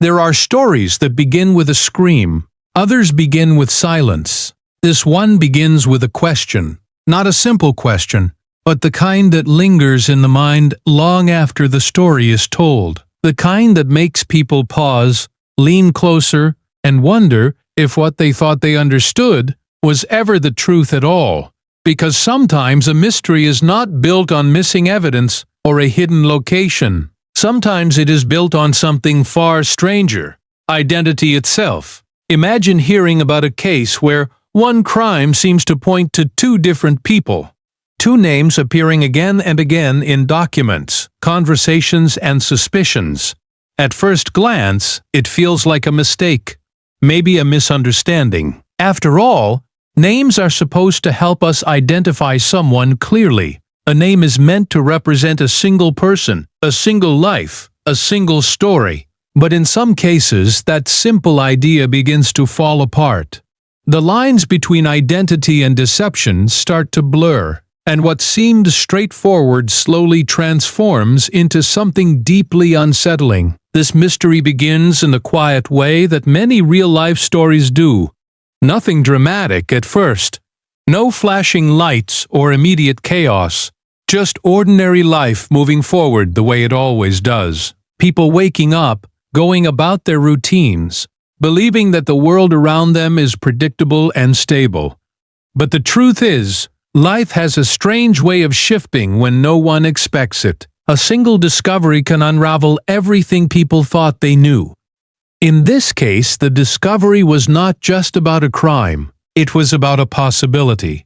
There are stories that begin with a scream. Others begin with silence. This one begins with a question. Not a simple question, but the kind that lingers in the mind long after the story is told. The kind that makes people pause, lean closer, and wonder if what they thought they understood was ever the truth at all. Because sometimes a mystery is not built on missing evidence or a hidden location. Sometimes it is built on something far stranger, identity itself. Imagine hearing about a case where one crime seems to point to two different people. Two names appearing again and again in documents, conversations, and suspicions. At first glance, it feels like a mistake, maybe a misunderstanding. After all, names are supposed to help us identify someone clearly. A name is meant to represent a single person, a single life, a single story. But in some cases, that simple idea begins to fall apart. The lines between identity and deception start to blur, and what seemed straightforward slowly transforms into something deeply unsettling. This mystery begins in the quiet way that many real-life stories do. Nothing dramatic at first. No flashing lights or immediate chaos. Just ordinary life moving forward the way it always does. People waking up, going about their routines, believing that the world around them is predictable and stable. But the truth is, life has a strange way of shifting when no one expects it. A single discovery can unravel everything people thought they knew. In this case, the discovery was not just about a crime. It was about a possibility.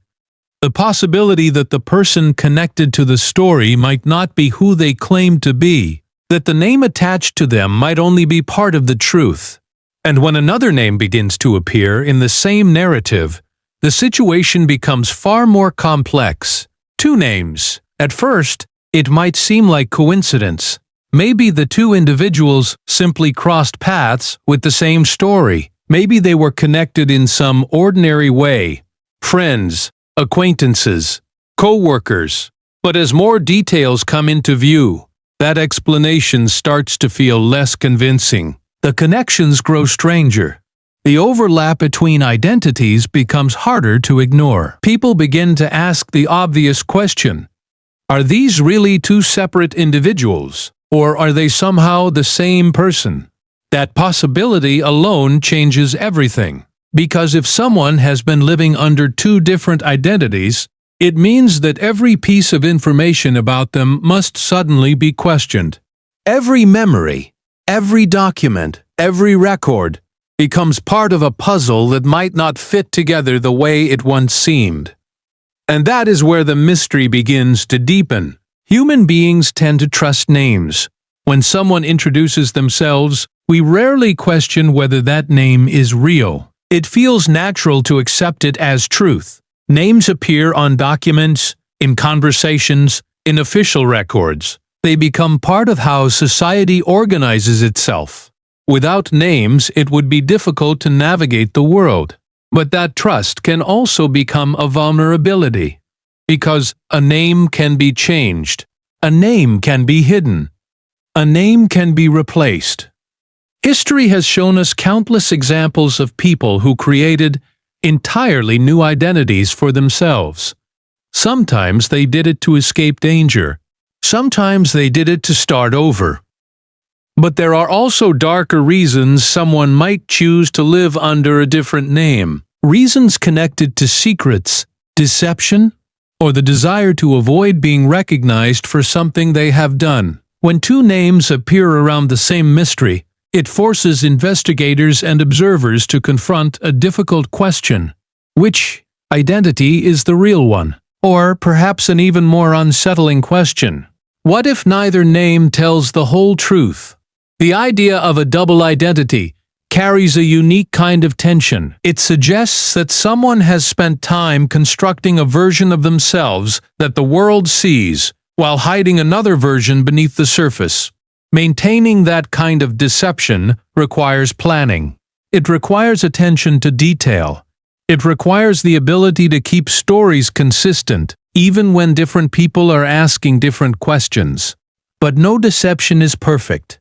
The possibility that the person connected to the story might not be who they claimed to be, that the name attached to them might only be part of the truth. And when another name begins to appear in the same narrative, the situation becomes far more complex. Two names. At first, it might seem like coincidence. Maybe the two individuals simply crossed paths with the same story. Maybe they were connected in some ordinary way. Friends, acquaintances, co-workers. But as more details come into view, that explanation starts to feel less convincing. The connections grow stranger. The overlap between identities becomes harder to ignore. People begin to ask the obvious question: are these really two separate individuals, or are they somehow the same person? That possibility alone changes everything. Because if someone has been living under two different identities, it means that every piece of information about them must suddenly be questioned. Every memory, every document, every record becomes part of a puzzle that might not fit together the way it once seemed. And that is where the mystery begins to deepen. Human beings tend to trust names. When someone introduces themselves, we rarely question whether that name is real. It feels natural to accept it as truth. Names appear on documents, in conversations, in official records. They become part of how society organizes itself. Without names, it would be difficult to navigate the world. But that trust can also become a vulnerability. Because a name can be changed. A name can be hidden. A name can be replaced. History has shown us countless examples of people who created entirely new identities for themselves. Sometimes they did it to escape danger. Sometimes they did it to start over. But there are also darker reasons someone might choose to live under a different name. Reasons connected to secrets, deception, or the desire to avoid being recognized for something they have done. When two names appear around the same mystery, it forces investigators and observers to confront a difficult question. Which identity is the real one? Or perhaps an even more unsettling question: what if neither name tells the whole truth? The idea of a double identity carries a unique kind of tension. It suggests that someone has spent time constructing a version of themselves that the world sees, while hiding another version beneath the surface. Maintaining that kind of deception requires planning. It requires attention to detail. It requires the ability to keep stories consistent, even when different people are asking different questions. But no deception is perfect.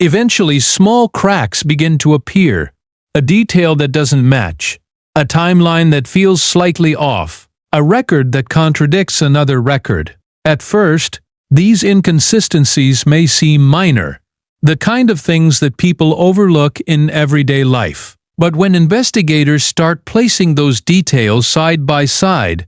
Eventually, small cracks begin to appear. A detail that doesn't match. A timeline that feels slightly off. A record that contradicts another record. At first, these inconsistencies may seem minor, the kind of things that people overlook in everyday life. But when investigators start placing those details side by side,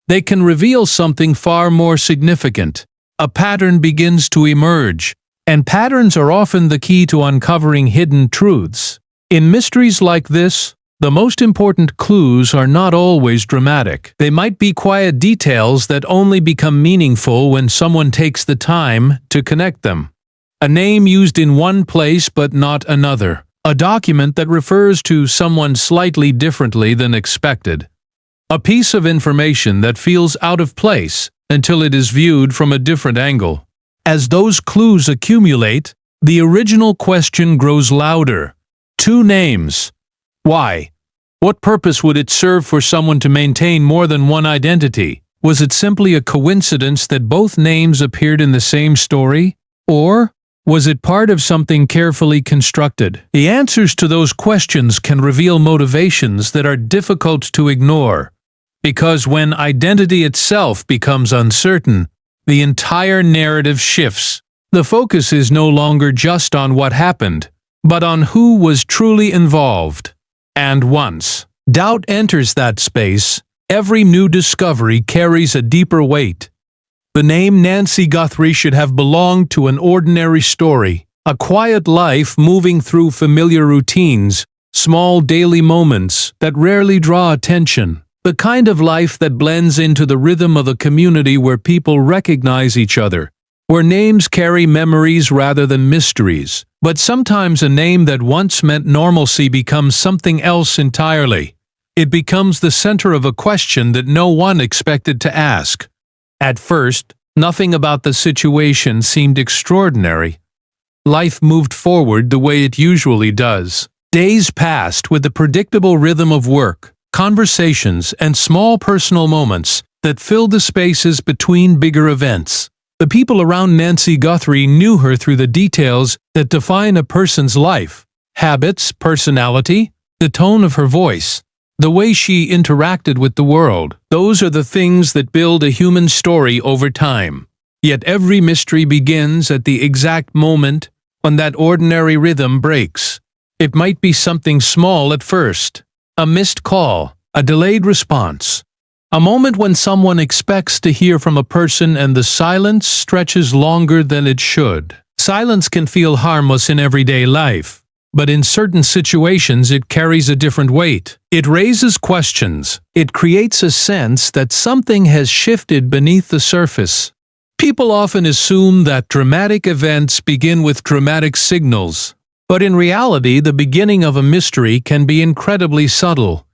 they can reveal something far more significant. A pattern begins to emerge, and patterns are often the key to uncovering hidden truths. In mysteries like this, the most important clues are not always dramatic. They might be quiet details that only become meaningful when someone takes the time to connect them. A name used in one place but not another. A document that refers to someone slightly differently than expected. A piece of information that feels out of place until it is viewed from a different angle. As those clues accumulate, the original question grows louder. 2 names. Why? What purpose would it serve for someone to maintain more than one identity? Was it simply a coincidence that both names appeared in the same story? Or was it part of something carefully constructed? The answers to those questions can reveal motivations that are difficult to ignore. Because when identity itself becomes uncertain, the entire narrative shifts. The focus is no longer just on what happened, but on who was truly involved. And once doubt enters that space, every new discovery carries a deeper weight. The name Nancy Guthrie should have belonged to an ordinary story, a quiet life moving through familiar routines, small daily moments that rarely draw attention. The kind of life that blends into the rhythm of a community where people recognize each other, where names carry memories rather than mysteries. But sometimes a name that once meant normalcy becomes something else entirely. It becomes the center of a question that no one expected to ask. At first, nothing about the situation seemed extraordinary. Life moved forward the way it usually does. Days passed with the predictable rhythm of work, conversations, and small personal moments that filled the spaces between bigger events. The people around Nancy Guthrie knew her through the details that define a person's life. Habits, personality, the tone of her voice, the way she interacted with the world. Those are the things that build a human story over time. Yet every mystery begins at the exact moment when that ordinary rhythm breaks. It might be something small at first. A missed call, a delayed response. A moment when someone expects to hear from a person and the silence stretches longer than it should. Silence can feel harmless in everyday life, but in certain situations it carries a different weight. It raises questions. It creates a sense that something has shifted beneath the surface. People often assume that dramatic events begin with dramatic signals, but in reality the beginning of a mystery can be incredibly subtle.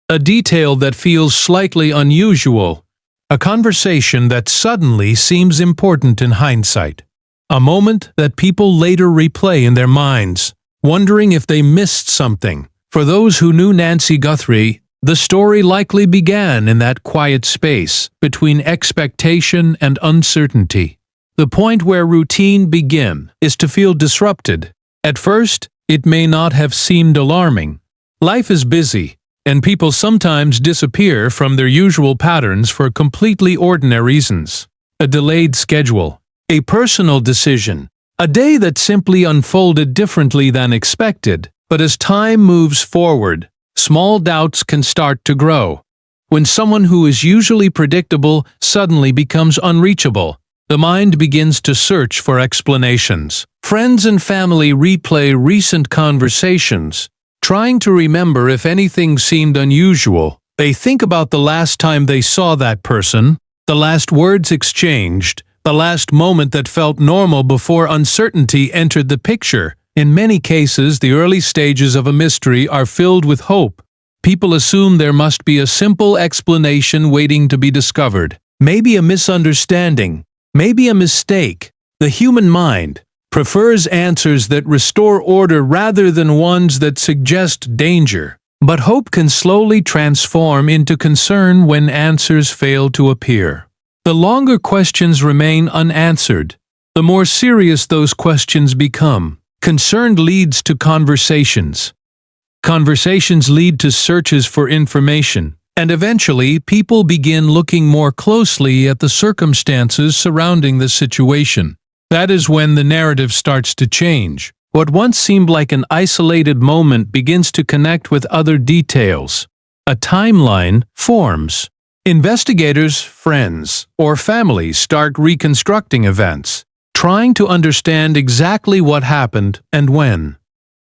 A detail that feels slightly unusual. A conversation that suddenly seems important in hindsight. A moment that people later replay in their minds, wondering if they missed something. For those who knew Nancy Guthrie, the story likely began in that quiet space between expectation and uncertainty. The point where routine begins is to feel disrupted. At first, it may not have seemed alarming. Life is busy, and people sometimes disappear from their usual patterns for completely ordinary reasons. A delayed schedule, a personal decision, a day that simply unfolded differently than expected. But as time moves forward, small doubts can start to grow. When someone who is usually predictable suddenly becomes unreachable, the mind begins to search for explanations. Friends and family replay recent conversations, trying to remember if anything seemed unusual. They think about the last time they saw that person, the last words exchanged, the last moment that felt normal before uncertainty entered the picture. In many cases, the early stages of a mystery are filled with hope. People assume there must be a simple explanation waiting to be discovered. Maybe a misunderstanding, maybe a mistake. The human mind prefers answers that restore order rather than ones that suggest danger. But hope can slowly transform into concern when answers fail to appear. The longer questions remain unanswered, the more serious those questions become. Concern leads to conversations. Conversations lead to searches for information, and eventually people begin looking more closely at the circumstances surrounding the situation. That is when the narrative starts to change. What once seemed like an isolated moment begins to connect with other details. A timeline forms. Investigators, friends, or families start reconstructing events, trying to understand exactly what happened and when.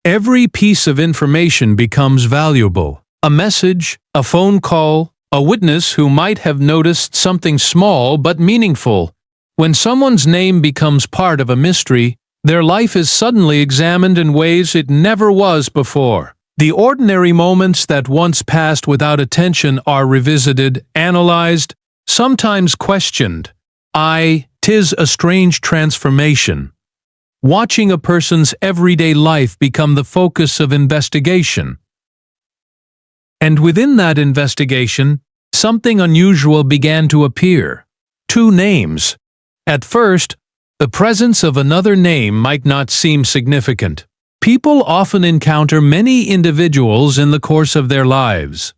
Every piece of information becomes valuable. A message, a phone call, a witness who might have noticed something small but meaningful. When someone's name becomes part of a mystery, their life is suddenly examined in ways it never was before. The ordinary moments that once passed without attention are revisited, analyzed, sometimes questioned. 'Tis a strange transformation. Watching a person's everyday life become the focus of investigation. And within that investigation, something unusual began to appear. 2 names. At first, the presence of another name might not seem significant. People often encounter many individuals in the course of their lives.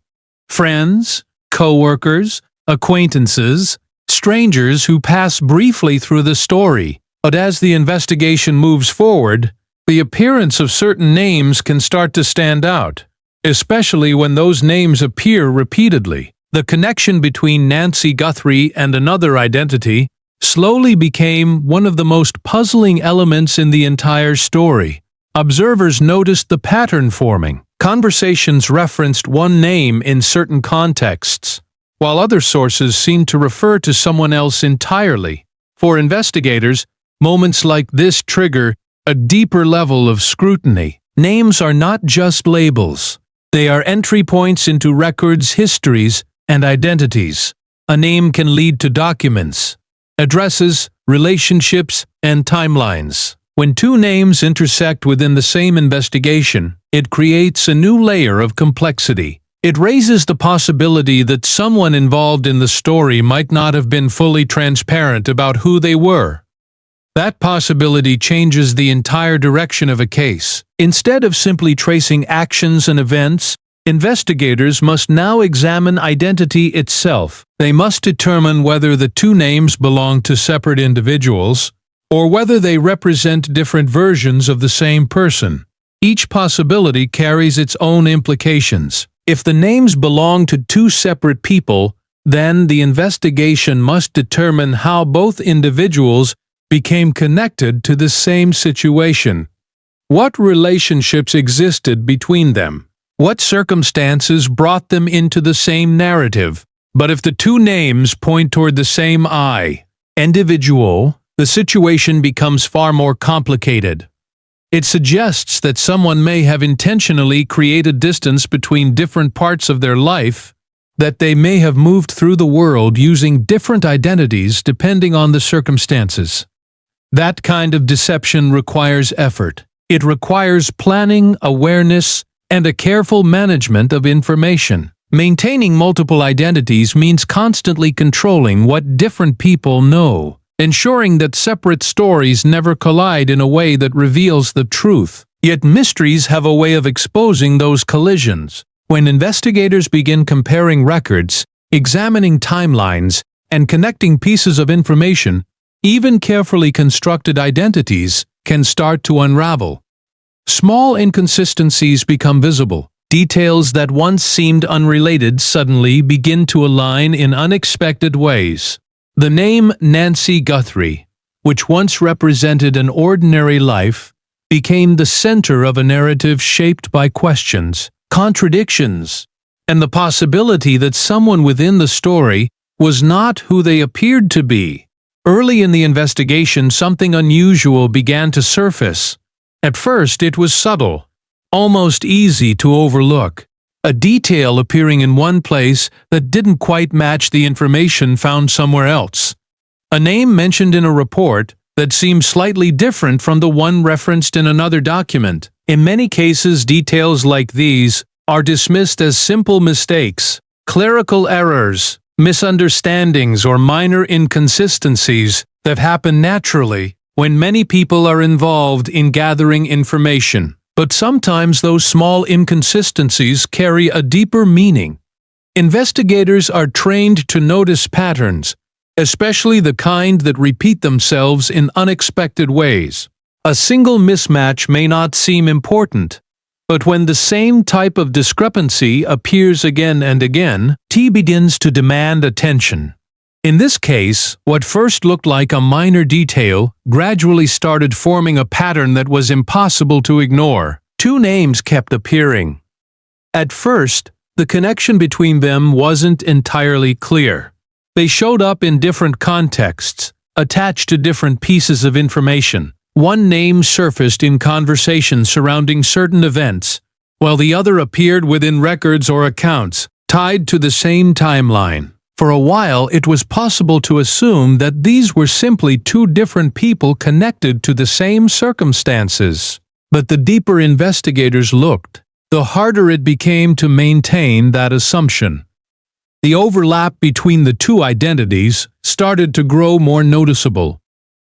Friends, co-workers, acquaintances, strangers who pass briefly through the story. But as the investigation moves forward, the appearance of certain names can start to stand out, especially when those names appear repeatedly. The connection between Nancy Guthrie and another identity slowly became one of the most puzzling elements in the entire story. Observers noticed the pattern forming. Conversations referenced one name in certain contexts, while other sources seemed to refer to someone else entirely. For investigators, moments like this trigger a deeper level of scrutiny. Names are not just labels. They are entry points into records, histories, and identities. A name can lead to documents, addresses, relationships, and timelines. When 2 names intersect within the same investigation, it creates a new layer of complexity. It raises the possibility that someone involved in the story might not have been fully transparent about who they were. That possibility changes the entire direction of a case. Instead of simply tracing actions and events, investigators must now examine identity itself. They must determine whether the 2 names belong to separate individuals, or whether they represent different versions of the same person. Each possibility carries its own implications. If the names belong to 2 separate people, then the investigation must determine how both individuals became connected to the same situation. What relationships existed between them? What circumstances brought them into the same narrative? But if the 2 names point toward the same individual, the situation becomes far more complicated. It suggests that someone may have intentionally created distance between different parts of their life, that they may have moved through the world using different identities depending on the circumstances. That kind of deception requires effort. It requires planning, awareness, and a careful management of information. Maintaining multiple identities means constantly controlling what different people know, ensuring that separate stories never collide in a way that reveals the truth. Yet mysteries have a way of exposing those collisions. When investigators begin comparing records, examining timelines, and connecting pieces of information, even carefully constructed identities can start to unravel. Small inconsistencies become visible. Details that once seemed unrelated suddenly begin to align in unexpected ways. The name Nancy Guthrie, which once represented an ordinary life, became the center of a narrative shaped by questions, contradictions, and the possibility that someone within the story was not who they appeared to be. Early in the investigation, something unusual began to surface. At first, it was subtle, almost easy to overlook. A detail appearing in one place that didn't quite match the information found somewhere else. A name mentioned in a report that seemed slightly different from the one referenced in another document. In many cases, details like these are dismissed as simple mistakes, clerical errors, misunderstandings, or minor inconsistencies that happen naturally. when many people are involved in gathering information. But sometimes those small inconsistencies carry a deeper meaning. Investigators are trained to notice patterns, especially the kind that repeat themselves in unexpected ways. A single mismatch may not seem important, but when the same type of discrepancy appears again and again, it begins to demand attention. In this case, what first looked like a minor detail gradually started forming a pattern that was impossible to ignore. Two names kept appearing. At first, the connection between them wasn't entirely clear. They showed up in different contexts, attached to different pieces of information. One name surfaced in conversations surrounding certain events, while the other appeared within records or accounts, tied to the same timeline. For a while, it was possible to assume that these were simply two different people connected to the same circumstances. But the deeper investigators looked, the harder it became to maintain that assumption. The overlap between the two identities started to grow more noticeable.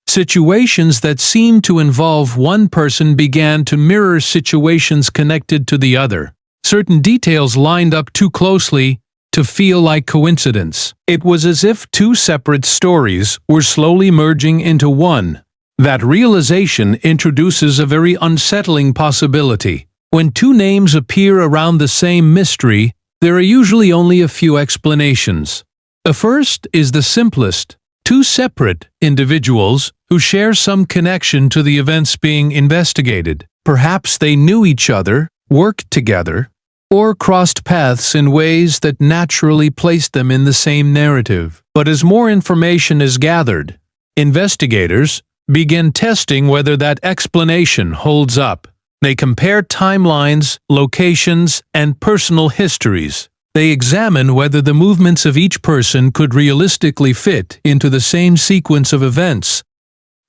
Situations that seemed to involve one person began to mirror situations connected to the other. Certain details lined up too closely to feel like coincidence. It was as if two separate stories were slowly merging into one. That realization introduces a very unsettling possibility. When two names appear around the same mystery, there are usually only a few explanations. The first is the simplest: two separate individuals who share some connection to the events being investigated. Perhaps they knew each other, worked together, or crossed paths in ways that naturally placed them in the same narrative. But as more information is gathered, investigators begin testing whether that explanation holds up. They compare timelines, locations, and personal histories. They examine whether the movements of each person could realistically fit into the same sequence of events.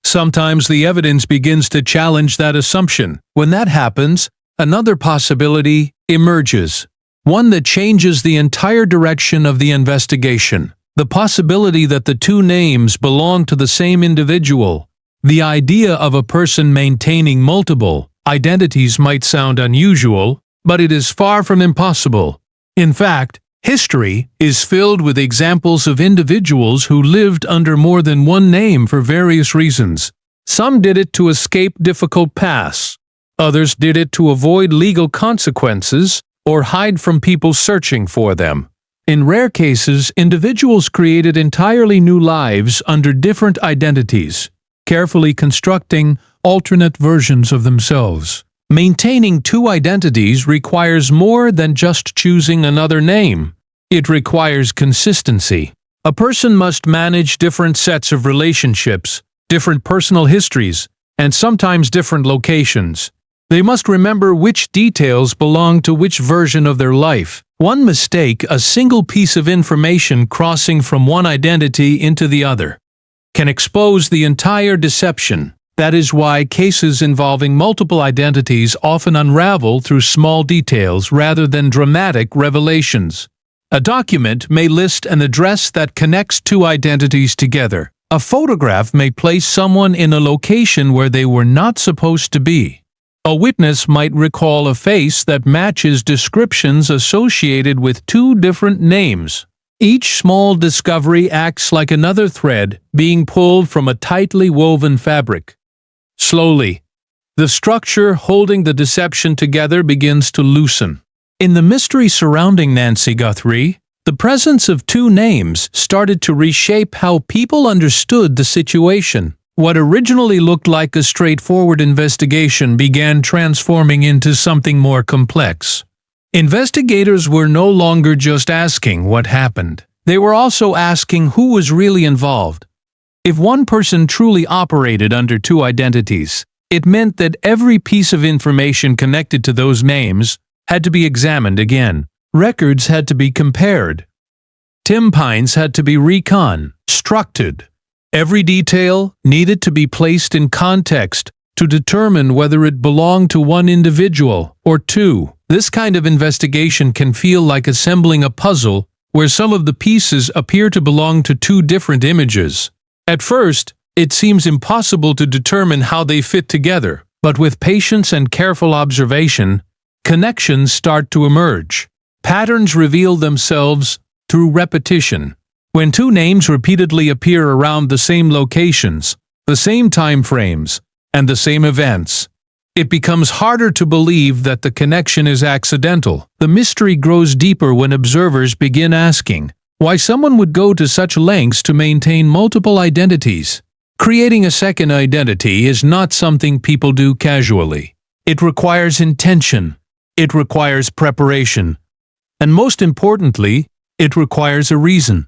Sometimes the evidence begins to challenge that assumption. When that happens, another possibility emerges, one that changes the entire direction of the investigation. The possibility that the two names belong to the same individual. The idea of a person maintaining multiple identities might sound unusual, but it is far from impossible. In fact, history is filled with examples of individuals who lived under more than one name for various reasons. Some did it to escape difficult paths. Others did it to avoid legal consequences or hide from people searching for them. In rare cases, individuals created entirely new lives under different identities, carefully constructing alternate versions of themselves. Maintaining two identities requires more than just choosing another name. It requires consistency. A person must manage different sets of relationships, different personal histories, and sometimes different locations. They must remember which details belong to which version of their life. One mistake, a single piece of information crossing from one identity into the other, can expose the entire deception. That is why cases involving multiple identities often unravel through small details rather than dramatic revelations. A document may list an address that connects two identities together. A photograph may place someone in a location where they were not supposed to be. A witness might recall a face that matches descriptions associated with two different names. Each small discovery acts like another thread being pulled from a tightly woven fabric. Slowly, the structure holding the deception together begins to loosen. In the mystery surrounding Nancy Guthrie, the presence of two names started to reshape how people understood the situation. What originally looked like a straightforward investigation began transforming into something more complex. Investigators were no longer just asking what happened. They were also asking who was really involved. If one person truly operated under two identities, it meant that every piece of information connected to those names had to be examined again. Records had to be compared. Timelines had to be reconstructed. Every detail needed to be placed in context to determine whether it belonged to one individual or two. This kind of investigation can feel like assembling a puzzle where some of the pieces appear to belong to two different images. At first, It seems impossible to determine how they fit together, but with patience and careful observation, connections start to emerge. Patterns reveal themselves through repetition. When two names repeatedly appear around the same locations, the same time frames, and the same events, it becomes harder to believe that the connection is accidental. The mystery grows deeper when observers begin asking why someone would go to such lengths to maintain multiple identities. Creating a second identity is not something people do casually. It requires intention, it requires preparation, and most importantly, it requires a reason.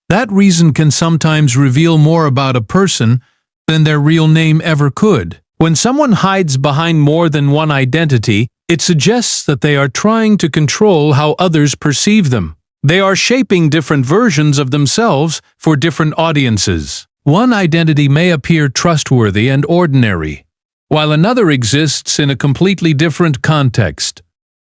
That reason can sometimes reveal more about a person than their real name ever could. When someone hides behind more than one identity, it suggests that they are trying to control how others perceive them. They are shaping different versions of themselves for different audiences. One identity may appear trustworthy and ordinary, while another exists in a completely different context.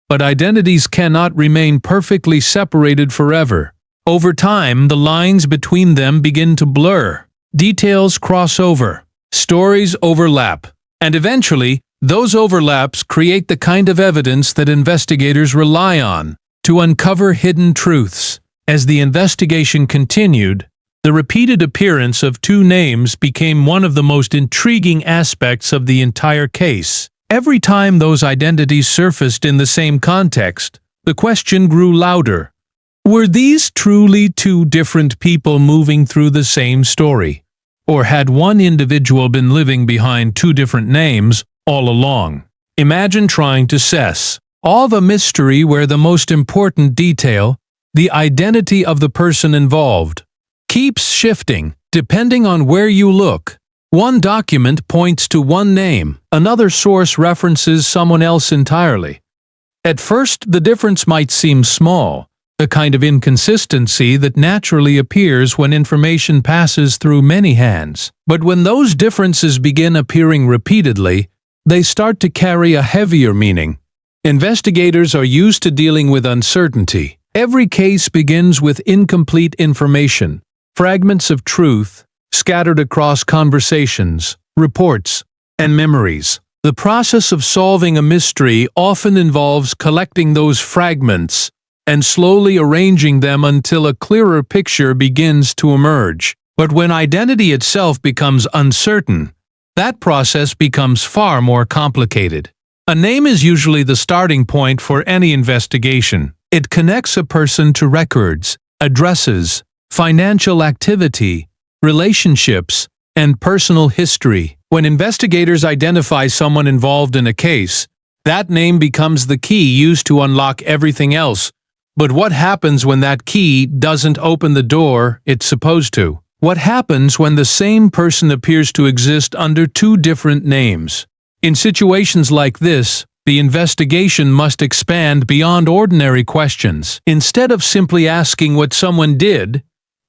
But identities cannot remain perfectly separated forever. Over time, the lines between them begin to blur. Details cross over. Stories overlap. And eventually, those overlaps create the kind of evidence that investigators rely on to uncover hidden truths. As the investigation continued, the repeated appearance of two names became one of the most intriguing aspects of the entire case. Every time those identities surfaced in the same context, the question grew louder. Were these truly two different people moving through the same story? Or had one individual been living behind two different names all along? Imagine trying to suss all the mystery where the most important detail, the identity of the person involved, keeps shifting depending on where you look. One document points to one name, another source references someone else entirely. At first, the difference might seem small, a kind of inconsistency that naturally appears when information passes through many hands. But when those differences begin appearing repeatedly, they start to carry a heavier meaning. Investigators are used to dealing with uncertainty. Every case begins with incomplete information, fragments of truth scattered across conversations, reports, and memories. The process of solving a mystery often involves collecting those fragments and slowly arranging them until a clearer picture begins to emerge. But when identity itself becomes uncertain, that process becomes far more complicated. A name is usually the starting point for any investigation. It connects a person to records, addresses, financial activity, relationships, and personal history. When investigators identify someone involved in a case, that name becomes the key used to unlock everything else. But what happens when that key doesn't open the door it's supposed to? What happens when the same person appears to exist under two different names? In situations like this, the investigation must expand beyond ordinary questions. Instead of simply asking what someone did,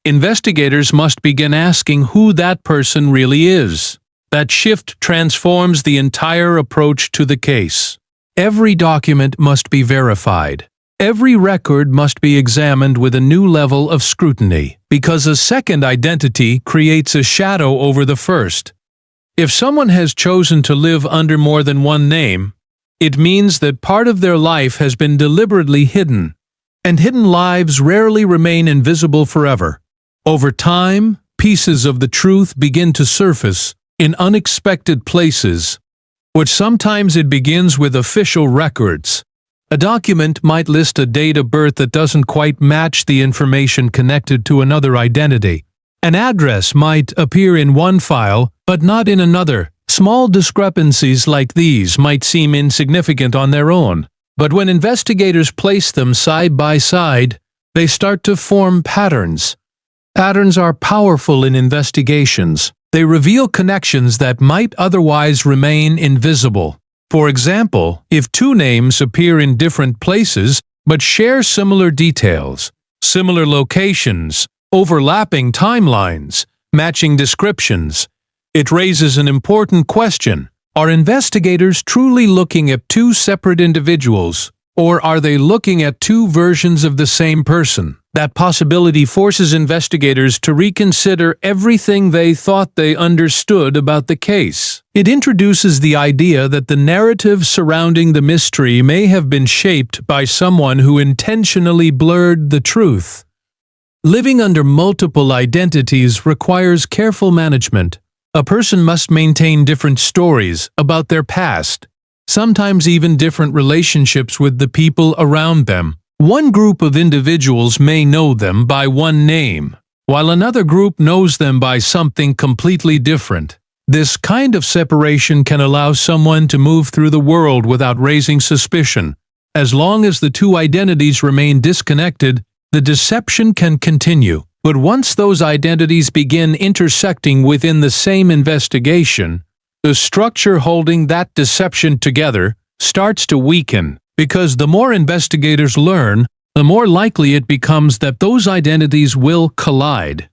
investigators must begin asking who that person really is. That shift transforms the entire approach to the case. Every document must be verified. Every record must be examined with a new level of scrutiny, because a second identity creates a shadow over the first. If someone has chosen to live under more than one name, it means that part of their life has been deliberately hidden, and hidden lives rarely remain invisible forever. Over time, pieces of the truth begin to surface in unexpected places, but sometimes it begins with official records. A document might list a date of birth that doesn't quite match the information connected to another identity. An address might appear in one file, but not in another. Small discrepancies like these might seem insignificant on their own, but when investigators place them side by side, they start to form patterns. Patterns are powerful in investigations. They reveal connections that might otherwise remain invisible. For example, if two names appear in different places but share similar details, similar locations, overlapping timelines, matching descriptions, it raises an important question. Are investigators truly looking at two separate individuals, Or are they looking at two versions of the same person? That possibility forces investigators to reconsider everything they thought they understood about the case. It introduces the idea that the narrative surrounding the mystery may have been shaped by someone who intentionally blurred the truth. Living under multiple identities requires careful management. A person must maintain different stories about their past, sometimes even different relationships with the people around them. One group of individuals may know them by one name, while another group knows them by something completely different. This kind of separation can allow someone to move through the world without raising suspicion. As long as the two identities remain disconnected, the deception can continue. But once those identities begin intersecting within the same investigation, the structure holding that deception together starts to weaken, because the more investigators learn, the more likely it becomes that those identities will collide.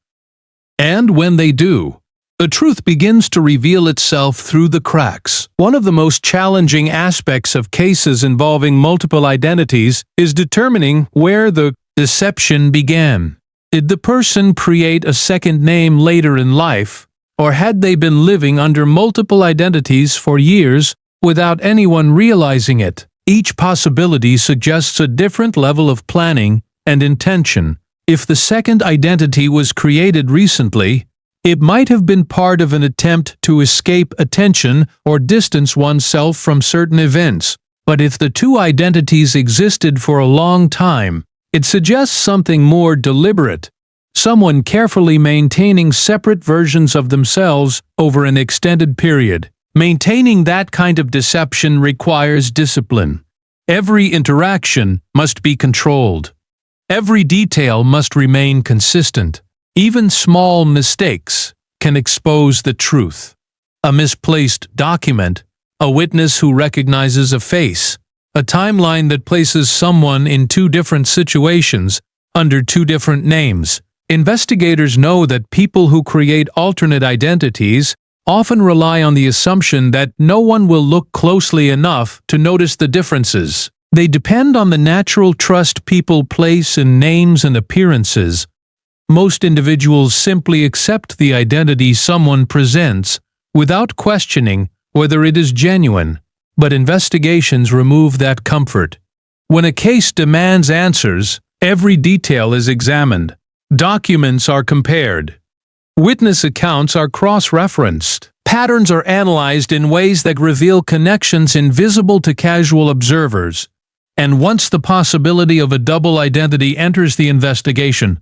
And when they do, the truth begins to reveal itself through the cracks. One of the most challenging aspects of cases involving multiple identities is determining where the deception began. Did the person create a second name later in life, or had they been living under multiple identities for years without anyone realizing it? Each possibility suggests a different level of planning and intention. If the second identity was created recently, it might have been part of an attempt to escape attention or distance oneself from certain events. But if the two identities existed for a long time, it suggests something more deliberate. Someone carefully maintaining separate versions of themselves over an extended period. Maintaining that kind of deception requires discipline. Every interaction must be controlled. Every detail must remain consistent. Even small mistakes can expose the truth. A misplaced document, a witness who recognizes a face, a timeline that places someone in two different situations under two different names. Investigators know that people who create alternate identities often rely on the assumption that no one will look closely enough to notice the differences. They depend on the natural trust people place in names and appearances. Most individuals simply accept the identity someone presents without questioning whether it is genuine, but investigations remove that comfort. When a case demands answers, every detail is examined. Documents are compared. Witness accounts are cross-referenced. Patterns are analyzed in ways that reveal connections invisible to casual observers. And once the possibility of a double identity enters the investigation,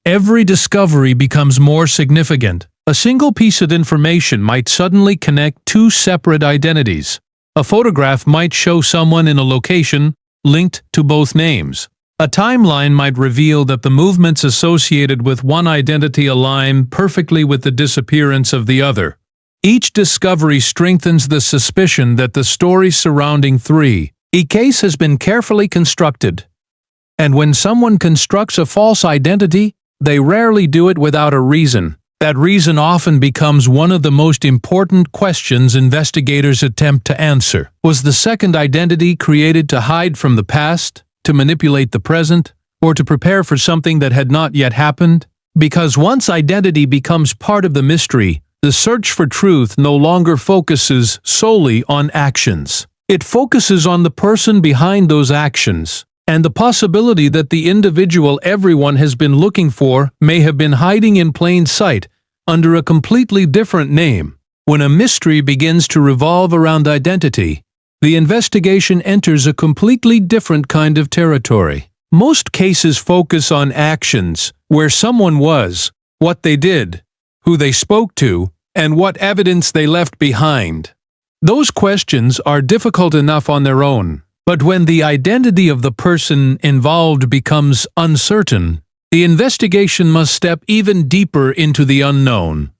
every discovery becomes more significant. A single piece of information might suddenly connect two separate identities. A photograph might show someone in a location linked to both names. A timeline might reveal that the movements associated with one identity align perfectly with the disappearance of the other. Each discovery strengthens the suspicion that the story surrounding a case has been carefully constructed. And when someone constructs a false identity, they rarely do it without a reason. That reason often becomes one of the most important questions investigators attempt to answer. Was the second identity created to hide from the past, to manipulate the present, or to prepare for something that had not yet happened? Because once identity becomes part of the mystery, the search for truth no longer focuses solely on actions. It focuses on the person behind those actions, and the possibility that the individual everyone has been looking for may have been hiding in plain sight under a completely different name. When a mystery begins to revolve around identity, the investigation enters a completely different kind of territory. Most cases focus on actions, where someone was, what they did, who they spoke to, and what evidence they left behind. Those questions are difficult enough on their own, but when the identity of the person involved becomes uncertain, the investigation must step even deeper into the unknown.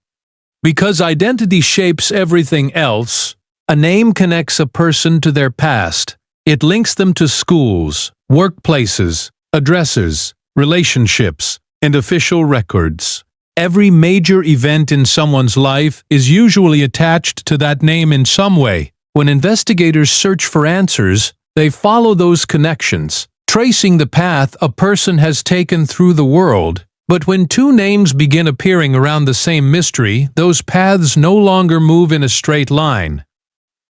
Because identity shapes everything else, a name connects a person to their past. It links them to schools, workplaces, addresses, relationships, and official records. Every major event in someone's life is usually attached to that name in some way. When investigators search for answers, They follow those connections, tracing the path a person has taken through the world. But when two names begin appearing around the same mystery, those paths no longer move in a straight line.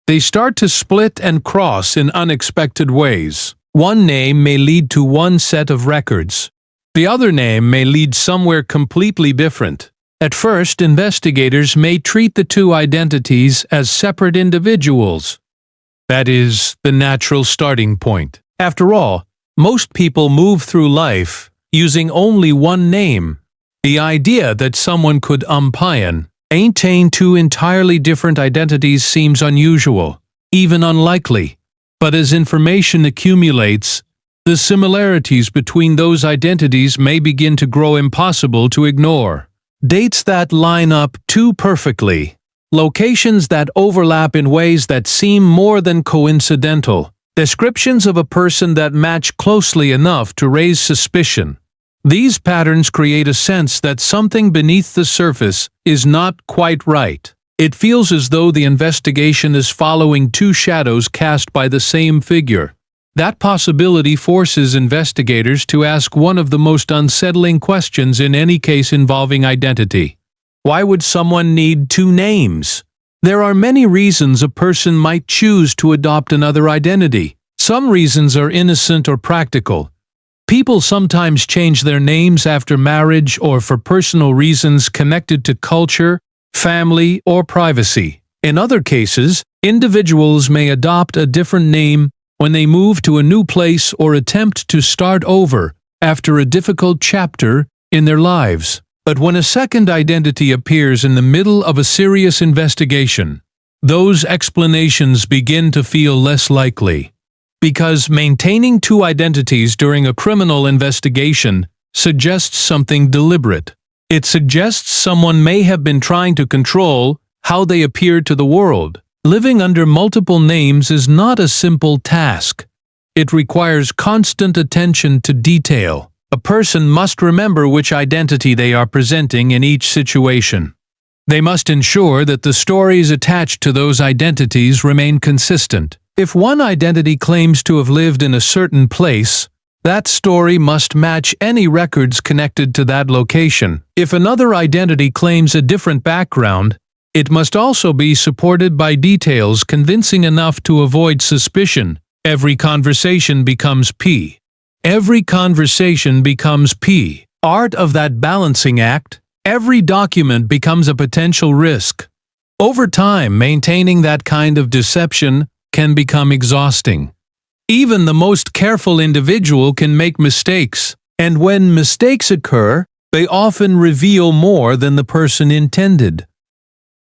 They start to split and cross in unexpected ways. One name may lead to one set of records. The other name may lead somewhere completely different. At first, investigators may treat the two identities as separate individuals. That is the natural starting point. After all, most people move through life using only one name. The idea that someone could maintain two entirely different identities seems unusual, even unlikely. But as information accumulates, the similarities between those identities may begin to grow impossible to ignore. Dates that line up too perfectly, locations that overlap in ways that seem more than coincidental, descriptions of a person that match closely enough to raise suspicion. These patterns create a sense that something beneath the surface is not quite right. It feels as though the investigation is following two shadows cast by the same figure. That possibility forces investigators to ask one of the most unsettling questions in any case involving identity. Why would someone need two names? There are many reasons a person might choose to adopt another identity. Some reasons are innocent or practical. People sometimes change their names after marriage or for personal reasons connected to culture, family, or privacy. In other cases, individuals may adopt a different name when they move to a new place or attempt to start over after a difficult chapter in their lives. But when a second identity appears in the middle of a serious investigation, those explanations begin to feel less likely. Because maintaining two identities during a criminal investigation suggests something deliberate. It suggests someone may have been trying to control how they appear to the world. Living under multiple names is not a simple task. It requires constant attention to detail. A person must remember which identity they are presenting in each situation. They must ensure that the stories attached to those identities remain consistent. If one identity claims to have lived in a certain place, that story must match any records connected to that location. If another identity claims a different background, it must also be supported by details convincing enough to avoid suspicion. Every conversation becomes P. Every conversation becomes P. Art of that balancing act. Every document becomes a potential risk. Over time, maintaining that kind of deception can become exhausting. Even the most careful individual can make mistakes, and when mistakes occur, they often reveal more than the person intended.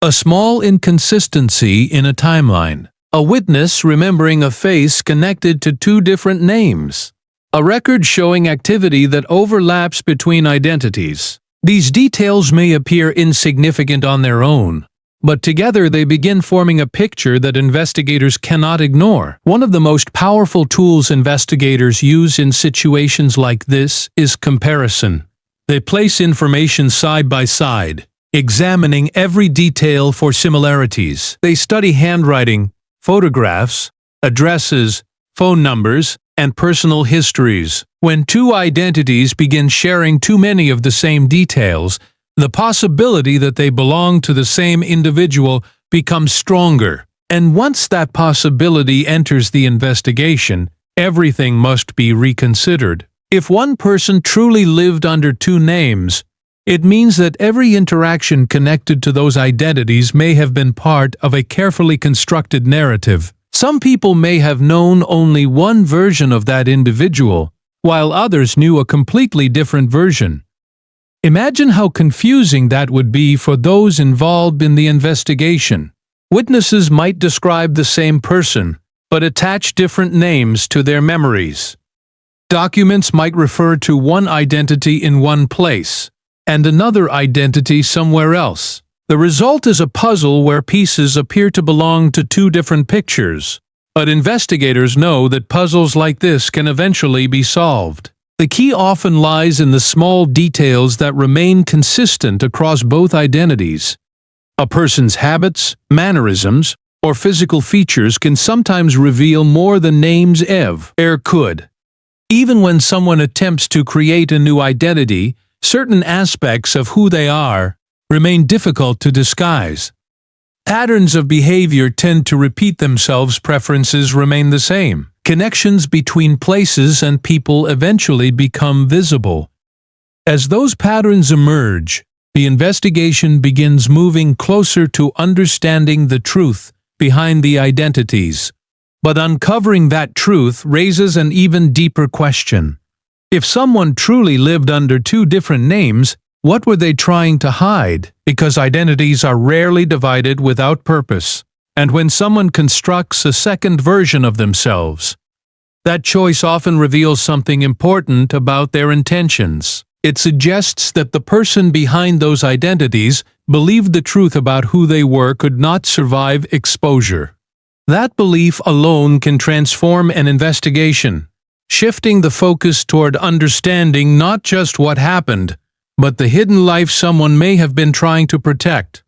A small inconsistency in a timeline. A witness remembering a face connected to two different names. A record showing activity that overlaps between identities. These details may appear insignificant on their own, but together they begin forming a picture that investigators cannot ignore. One of the most powerful tools investigators use in situations like this is comparison. They place information side by side, examining every detail for similarities. They study handwriting, photographs, addresses, phone numbers, and personal histories. When two identities begin sharing too many of the same details, the possibility that they belong to the same individual becomes stronger. And once that possibility enters the investigation, everything must be reconsidered. If one person truly lived under two names, it means that every interaction connected to those identities may have been part of a carefully constructed narrative. Some people may have known only one version of that individual, while others knew a completely different version. Imagine how confusing that would be for those involved in the investigation. Witnesses might describe the same person, but attach different names to their memories. Documents might refer to one identity in one place, and another identity somewhere else. The result is a puzzle where pieces appear to belong to two different pictures. But investigators know that puzzles like this can eventually be solved. The key often lies in the small details that remain consistent across both identities. A person's habits, mannerisms, or physical features can sometimes reveal more than names could. Even when someone attempts to create a new identity, certain aspects of who they are remain difficult to disguise. Patterns of behavior tend to repeat themselves, preferences remain the same. Connections between places and people eventually become visible. As those patterns emerge, the investigation begins moving closer to understanding the truth behind the identities. But uncovering that truth raises an even deeper question. If someone truly lived under two different names, what were they trying to hide? Because identities are rarely divided without purpose. And when someone constructs a second version of themselves, that choice often reveals something important about their intentions. It suggests that the person behind those identities believed the truth about who they were could not survive exposure. That belief alone can transform an investigation, shifting the focus toward understanding not just what happened, but the hidden life someone may have been trying to protect.